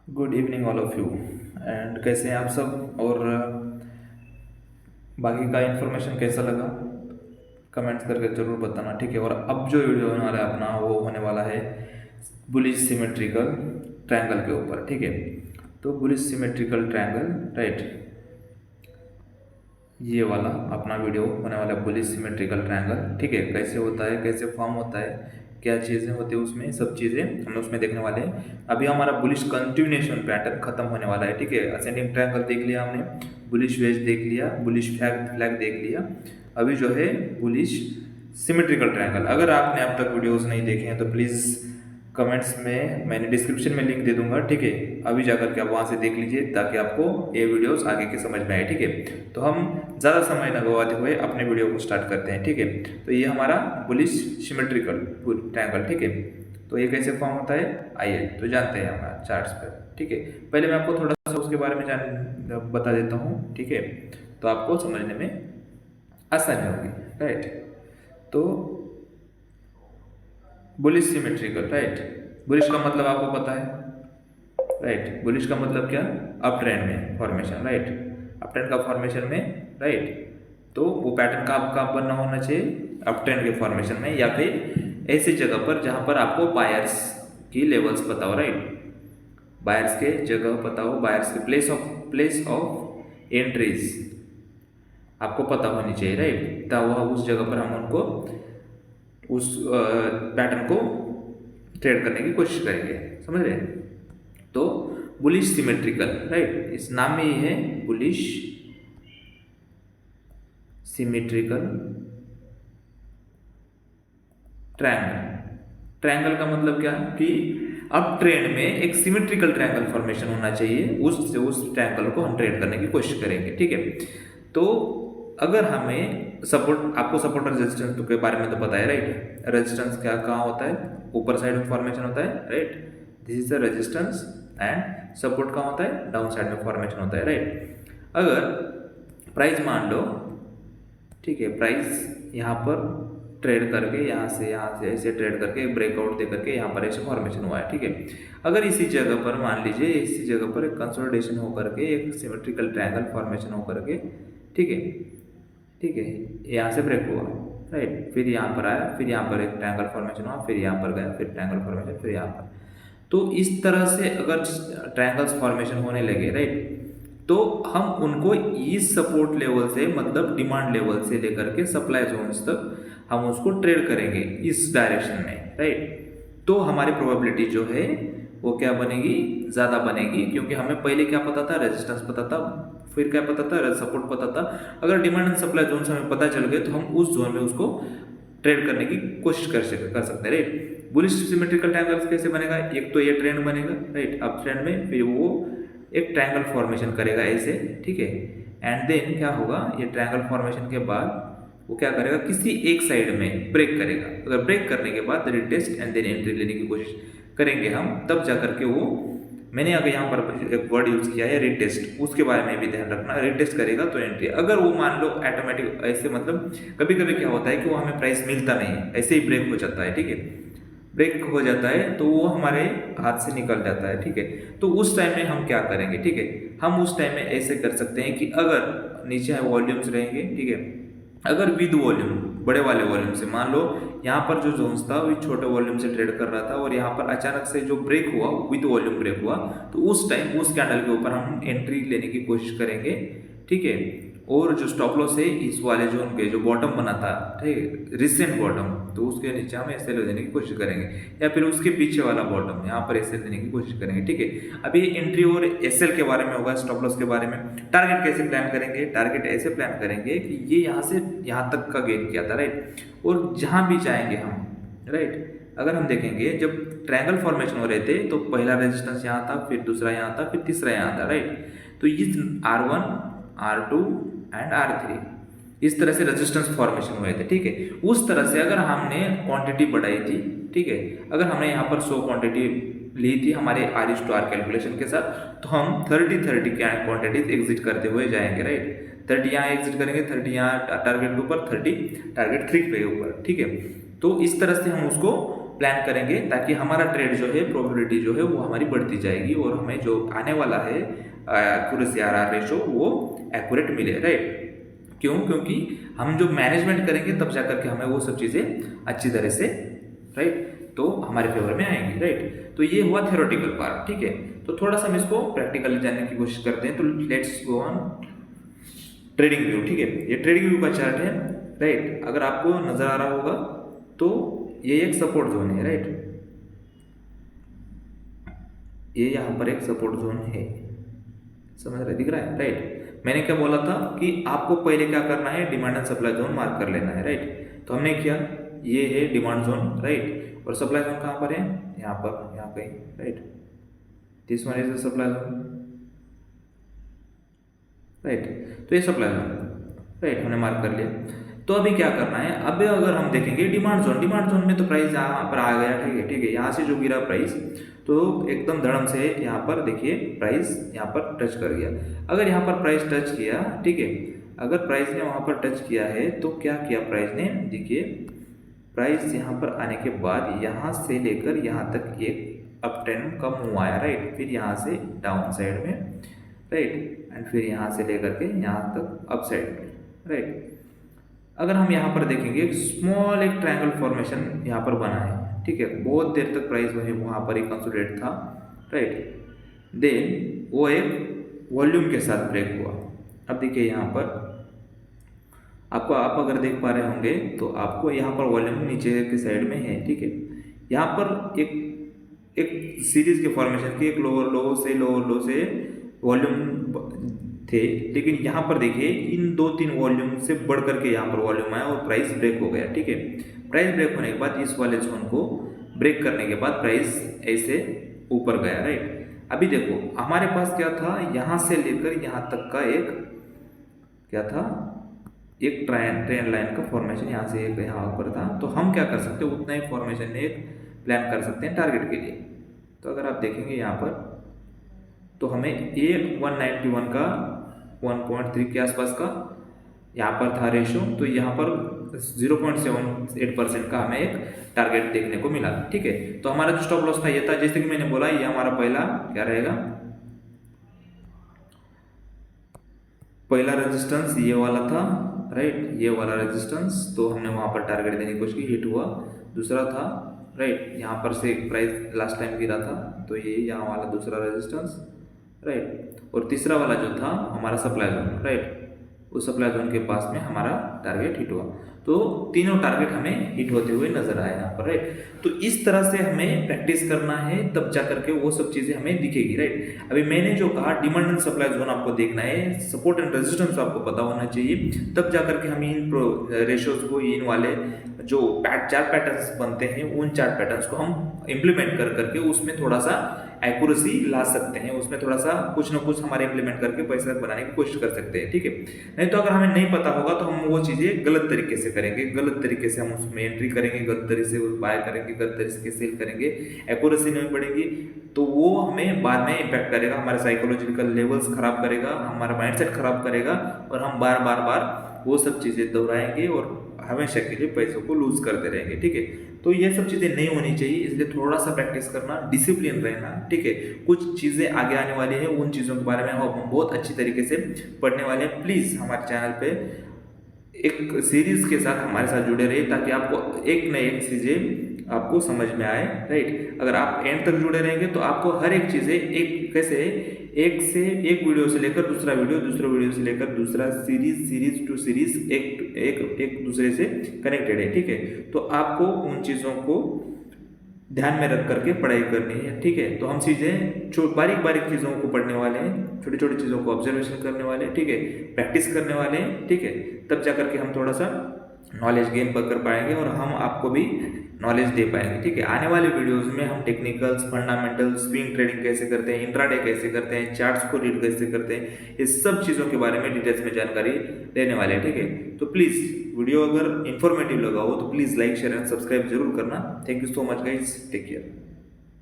Good evening all of you. And कैसे हैं आप सब? और बाकी का इन्फॉर्मेशन कैसा लगा कमेंट्स करके ज़रूर बताना, ठीक है। और अब जो वीडियो होने वाला है अपना, वो होने वाला है बुलिश सिमेट्रिकल ट्रायंगल के ऊपर, ठीक है। तो बुलिश सिमेट्रिकल ट्रायंगल, राइट, ये वाला अपना वीडियो होने वाला है बुलिश सिमेट्रिकल ट्रायंगल, ठीक है। कैसे होता है, कैसे फॉर्म होता है, क्या चीज़ें होती है उसमें, सब चीज़ें हम उसमें देखने वाले हैं। अभी हमारा बुलिश कंटिन्यूएशन पैटर्न खत्म होने वाला है, ठीक है। असेंडिंग ट्रायंगल देख लिया हमने, बुलिश वेज देख लिया, बुलिश फ्लैग फ्लैग देख लिया। अभी जो है बुलिश सिमेट्रिकल ट्रायंगल। अगर आपने अब तक वीडियोस नहीं देखे हैं तो प्लीज़ कमेंट्स में, मैंने डिस्क्रिप्शन में लिंक दे दूंगा, ठीक है। अभी जाकर के आप वहाँ से देख लीजिए ताकि आपको ये वीडियोस आगे के समझ में आए, ठीक है। तो हम ज़्यादा समय न गवाते हुए अपने वीडियो को स्टार्ट करते हैं, ठीक है। तो ये हमारा बुलिश सिमेट्रिकल ट्रायंगल, ठीक है। तो ये कैसे फॉर्म होता है, आइए तो जानते हैं हमारा चार्ट्स पर, ठीक है। पहले मैं आपको थोड़ा सा उसके बारे में बता देता हूँ, ठीक है। तो आपको समझने में आसानी होगी, राइट। तो बुलिश सिमेट्रिकल, राइट। बुलिश का मतलब आपको पता है, राइट। बुलिश का मतलब क्या, अप ट्रेंड में फॉर्मेशन, राइट। अप ट्रेंड का फॉर्मेशन में, राइट। तो वो पैटर्न का आपका बनना होना चाहिए अप ट्रेंड के फॉर्मेशन में, या फिर ऐसी जगह पर जहां पर आपको बायर्स की लेवल्स पता हो, राइट। बायर्स के जगह पता हो, बायर्स के प्लेस ऑफ एंट्रीज आपको पता होनी चाहिए, राइट। तब वह उस जगह पर हम उनको उस पैटर्न को ट्रेड करने की कोशिश करेंगे, समझ रहे हैं। तो बुलिश सिमेट्रिकल, राइट, इस नाम में ही है बुलिश सिमेट्रिकल ट्रायंगल। ट्रायंगल का मतलब क्या कि अब ट्रेंड में एक सिमेट्रिकल ट्रायंगल फॉर्मेशन होना चाहिए, उस ट्रायंगल को हम ट्रेड करने की कोशिश करेंगे, ठीक है। तो अगर हमें सपोर्ट, आपको सपोर्ट और रेजिस्टेंस के बारे में तो पता है, राइट। रेजिस्टेंस क्या कहाँ होता है, ऊपर साइड में फॉर्मेशन होता है, right. This is the resistance. And support कहाँ होता है, डाउन साइड में फॉर्मेशन होता है, राइट। अगर प्राइस मान लो, ठीक है, प्राइस यहाँ पर ट्रेड करके यहाँ से ऐसे ट्रेड करके ब्रेकआउट दे करके यहाँ पर ऐसे फॉर्मेशन हुआ है, ठीक है। अगर इसी जगह पर मान लीजिए, इसी जगह पर एक कंसोलिडेशन होकर के एक सिमेट्रिकल ट्रायंगल फॉर्मेशन होकर के, ठीक है, ठीक है, यहाँ से ब्रेक हुआ, राइट। फिर यहाँ पर आया, फिर यहाँ पर एक ट्रायंगल फॉर्मेशन हुआ, फिर यहाँ पर गया, फिर ट्रायंगल फॉर्मेशन, फिर यहाँ पर। तो इस तरह से अगर ट्रायंगल्स फॉर्मेशन होने लगे, राइट, तो हम उनको इस सपोर्ट लेवल से, मतलब डिमांड लेवल से लेकर के सप्लाई जोन्स तक हम उसको ट्रेड करेंगे इस डायरेक्शन में, राइट। तो हमारी प्रोबेबिलिटी जो है वो क्या बनेगी, ज़्यादा बनेगी, क्योंकि हमें पहले क्या पता था, रेजिस्टेंस पता था, फिर क्या पता था, सपोर्ट पता था। अगर डिमांड एंड सप्लाई जोन हमें पता चल गए तो हम उस जोन में उसको ट्रेड करने की कोशिश कर सकते हैं, राइट। बुलिश सिमेट्रिकल ट्रायंगल कैसे बनेगा, एक तो ये ट्रेंड बनेगा, राइट, अप ट्रेंड में, फिर वो एक ट्रायंगल फॉर्मेशन करेगा ऐसे, ठीक है। एंड देन क्या होगा, ये ट्रायंगल फॉर्मेशन के बाद वो क्या करेगा, किसी एक साइड में ब्रेक करेगा। अगर ब्रेक करने के बाद रिटेस्ट एंड देन एंट्री लेने की कोशिश करेंगे हम, तब जा करके वो, मैंने अगर यहाँ पर एक वर्ड यूज किया है रिटेस्ट, उसके बारे में भी ध्यान रखना। रिटेस्ट करेगा तो एंट्री। अगर वो मान लो ऑटोमेटिक ऐसे, मतलब कभी कभी क्या होता है कि वो हमें प्राइस मिलता नहीं है, ऐसे ही ब्रेक हो जाता है, ठीक है। ब्रेक हो जाता है तो वो हमारे हाथ से निकल जाता है, ठीक है। तो उस टाइम में हम क्या करेंगे, ठीक है, हम उस टाइम में ऐसे कर सकते हैं कि अगर नीचे वॉल्यूम्स रहेंगे, ठीक है, अगर विद वॉल्यूम, बड़े वाले वॉल्यूम से, मान लो यहाँ पर जो जोन्स था वो छोटे वॉल्यूम से ट्रेड कर रहा था और यहाँ पर अचानक से जो ब्रेक हुआ, विद वॉल्यूम ब्रेक हुआ, तो उस टाइम उस कैंडल के ऊपर हम एंट्री लेने की कोशिश करेंगे, ठीक है। और जो स्टॉप लॉस है इस वाले जोन के जो बॉटम बना था, ठीक है, रिसेंट बॉटम, तो उसके नीचे हम ऐसे लेने की कोशिश करेंगे, या फिर उसके पीछे वाला बॉटम यहाँ पर ऐसे लेने की कोशिश करेंगे, ठीक है। अभी एंट्री और एसएल के बारे में होगा, स्टॉप लॉस के बारे में। टारगेट कैसे प्लान करेंगे, टारगेट ऐसे प्लान करेंगे कि ये यहाँ से यहाँ तक का गेन किया था, राइट, और जहाँ भी जाएंगे हम, राइट, अगर हम देखेंगे जब ट्रायंगल फॉर्मेशन हो रहे थे तो पहला रेजिस्टेंस यहाँ था, फिर दूसरा यहाँ था, फिर तीसरा यहाँ था, राइट। तो इस R1, R2 एंड R3 इस तरह से रेजिस्टेंस फॉर्मेशन हुए थे, ठीक है। उस तरह से अगर हमने क्वांटिटी बढ़ाई थी, ठीक है, अगर हमने यहाँ पर 100 क्वांटिटी ली थी हमारे R/R कैलकुलेशन के साथ, तो हम 30 क्वांटिटीज एग्जिट करते हुए जाएंगे, राइट। 30 यहाँ एग्जिट करेंगे, 30 यहाँ टारगेट के ऊपर, 30 टारगेट 3 पे ऊपर, ठीक है। तो इस तरह से हम उसको प्लान करेंगे, ताकि हमारा ट्रेड जो है, प्रोबेबिलिटी जो है वो हमारी बढ़ती जाएगी और हमें जो आने वाला है एक्यूरेसी आरआर रेशो वो एक्यूरेट मिले, राइट। क्यों? क्योंकि हम जो मैनेजमेंट करेंगे तब जा करके हमें वो सब चीज़ें अच्छी तरह से, राइट, तो हमारे फेवर में आएंगी, राइट। तो ये हुआ थ्योरेटिकल पार्ट, ठीक है। तो थोड़ा सा हम इसको प्रैक्टिकली जानने की कोशिश करते हैं। तो let's go on trading view, ठीक है। ये ट्रेडिंग व्यू का चार्ट है, राइट। अगर आपको नजर आ रहा होगा तो ये एक सपोर्ट जोन है, राइट। ये यहाँ पर एक सपोर्ट जोन है, समझ रहे, दिख रहा है, राइट। मैंने क्या बोला था कि आपको पहले क्या करना है, demand and supply zone mark कर लेना है, राइट। तो हमने किया, ये है डिमांड जोन, राइट, और सप्लाई जोन कहाँ पर है, यहाँ पर, यहाँ कहीं, right. This one is the supply zone, right. तो ये सप्लाई जोन, राइट, हमने मार्क कर लिया। तो अभी क्या करना है, अब अगर हम देखेंगे डिमांड जोन में तो प्राइस यहाँ पर आ गया, ठीक है। यहाँ से जो गिरा प्राइस तो एकदम धड़म से यहाँ पर देखिए प्राइस यहाँ पर टच कर गया। अगर यहाँ पर प्राइस टच किया, ठीक है, अगर प्राइस ने वहाँ पर टच किया है तो क्या किया प्राइस ने, देखिए प्राइस यहाँ पर आने के बाद यहाँ से लेकर यहाँ तक एक अप ट्रेंड का मूव आया, राइट। फिर यहाँ से डाउन साइड में, राइट, एंड फिर यहाँ से लेकर के यहाँ तक अप साइड में, राइट। अगर हम यहाँ पर देखेंगे स्मॉल एक ट्रायंगल फॉर्मेशन यहाँ पर बना है, ठीक है। बहुत देर तक प्राइस वही वहाँ पर ही कंसोलिडेट था, राइट। देन वो एक वॉल्यूम के साथ ब्रेक हुआ। अब देखिए यहाँ पर आपको, आप अगर देख पा रहे होंगे तो आपको यहाँ पर वॉल्यूम नीचे के साइड में है, ठीक है। यहाँ पर एक सीरीज के फॉर्मेशन की, एक लोअर लो से वॉल्यूम थे, लेकिन यहाँ पर देखिए इन 2-3 वॉल्यूम से बढ़ करके यहाँ पर वॉल्यूम आया और प्राइस ब्रेक हो गया, ठीक है। प्राइस ब्रेक होने के बाद इस वाले जोन को ब्रेक करने के बाद प्राइस ऐसे ऊपर गया, राइट। अभी देखो हमारे पास क्या था, यहाँ से लेकर यहाँ तक का एक क्या था, एक ट्रेंड लाइन का फॉर्मेशन यहाँ से एक यहाँ ऊपर था। तो हम क्या कर सकते हैं, उतना ही फॉर्मेशन में एक प्लान कर सकते हैं टारगेट के लिए। तो अगर आप देखेंगे यहाँ पर तो हमें ये 191 का 1.3 के आसपास का यहाँ पर था रेशो, तो यहाँ पर 0.78% का हमें एक टारगेट देखने को मिला, ठीक है। तो हमारा जो स्टॉप लॉस था ये था, जैसे कि मैंने बोला, ये हमारा पहला रेजिस्टेंस ये वाला था, राइट, ये वाला रेजिस्टेंस। तो हमने वहाँ पर टारगेट देने की कोशिश की, हिट हुआ। दूसरा था, राइट, यहाँ पर से प्राइस लास्ट टाइम गिरा था, तो ये यहाँ वाला दूसरा रेजिस्टेंस, राइट। और तीसरा वाला जो था हमारा सप्लाई जोन, राइट, उस सप्लाई जोन के पास में हमारा टारगेट हिट हुआ। तो तीनों टारगेट हमें हिट होते हुए नजर आए यहाँ पर, राइट। तो इस तरह से हमें प्रैक्टिस करना है, तब जा करके वो सब चीजें हमें दिखेगी, राइट। अभी मैंने जो कहा डिमांड एंड सप्लाई जोन आपको देखना है, सपोर्ट एंड रेजिस्टेंस आपको पता होना चाहिए, तब जा करके हम इन रेशियोज को, इन वाले जो चार पैटर्न्स बनते हैं, उन चार पैटर्न्स को हम इम्प्लीमेंट कर करके उसमें थोड़ा सा एक्यूरेसी ला सकते हैं, उसमें थोड़ा सा कुछ ना कुछ हमारे इम्प्लीमेंट करके पैसा बनाने की कोशिश कर सकते हैं, ठीक है। नहीं तो अगर हमें नहीं पता होगा तो हम वो चीज़ें गलत तरीके से करेंगे, गलत तरीके से हम उसमें एंट्री करेंगे, गलत तरीके से बाय करेंगे, गलत तरीके से सेल करेंगे, एक्यूरेसी नहीं बढ़ेगी, तो वो हमें बाद में इम्पैक्ट करेगा, हमारे साइकोलॉजिकल लेवल्स खराब करेगा, हमारा माइंडसेट खराब करेगा, और हम बार बार वो सब चीज़ें दोहराएंगे और हमेशा के लिए पैसों को लूज करते रहेंगे, ठीक है। तो ये सब चीज़ें नहीं होनी चाहिए, इसलिए थोड़ा सा प्रैक्टिस करना, डिसिप्लिन रहना, ठीक है। कुछ चीज़ें आगे आने वाली है, उन चीज़ों के बारे में हम बहुत अच्छी तरीके से पढ़ने वाले हैं। प्लीज़ हमारे चैनल पे एक सीरीज के साथ हमारे साथ जुड़े रहिए, ताकि आपको एक न एक चीज़ें आपको समझ में आए, राइट। अगर आप एंड तक जुड़े रहेंगे तो आपको हर एक चीज़ें एक वीडियो से लेकर दूसरा वीडियो से लेकर दूसरा सीरीज टू सीरीज एक दूसरे से कनेक्टेड है, ठीक है। तो आपको उन चीज़ों को ध्यान में रख करके पढ़ाई करनी है, ठीक है। तो हम चीज़ें बारीक चीज़ों को पढ़ने वाले हैं, छोटी छोटी चीज़ों को ऑब्जर्वेशन करने वाले हैं, ठीक है, प्रैक्टिस करने वाले हैं, ठीक है। तब जा करके हम थोड़ा सा नॉलेज गेन कर पाएंगे और हम आपको भी नॉलेज दे पाएंगे, ठीक है। आने वाले वीडियोस में हम टेक्निकल्स, फंडामेंटल्स, स्विंग ट्रेडिंग कैसे करते हैं, इंट्राडे कैसे करते हैं, चार्ट्स को रीड कैसे करते हैं, इस सब चीज़ों के बारे में डिटेल्स में जानकारी लेने वाले हैं, ठीक है। तो प्लीज़ वीडियो अगर इन्फॉर्मेटिव लगा हो तो please like, share and subscribe जरूर करना। Thank you so much guys, take care.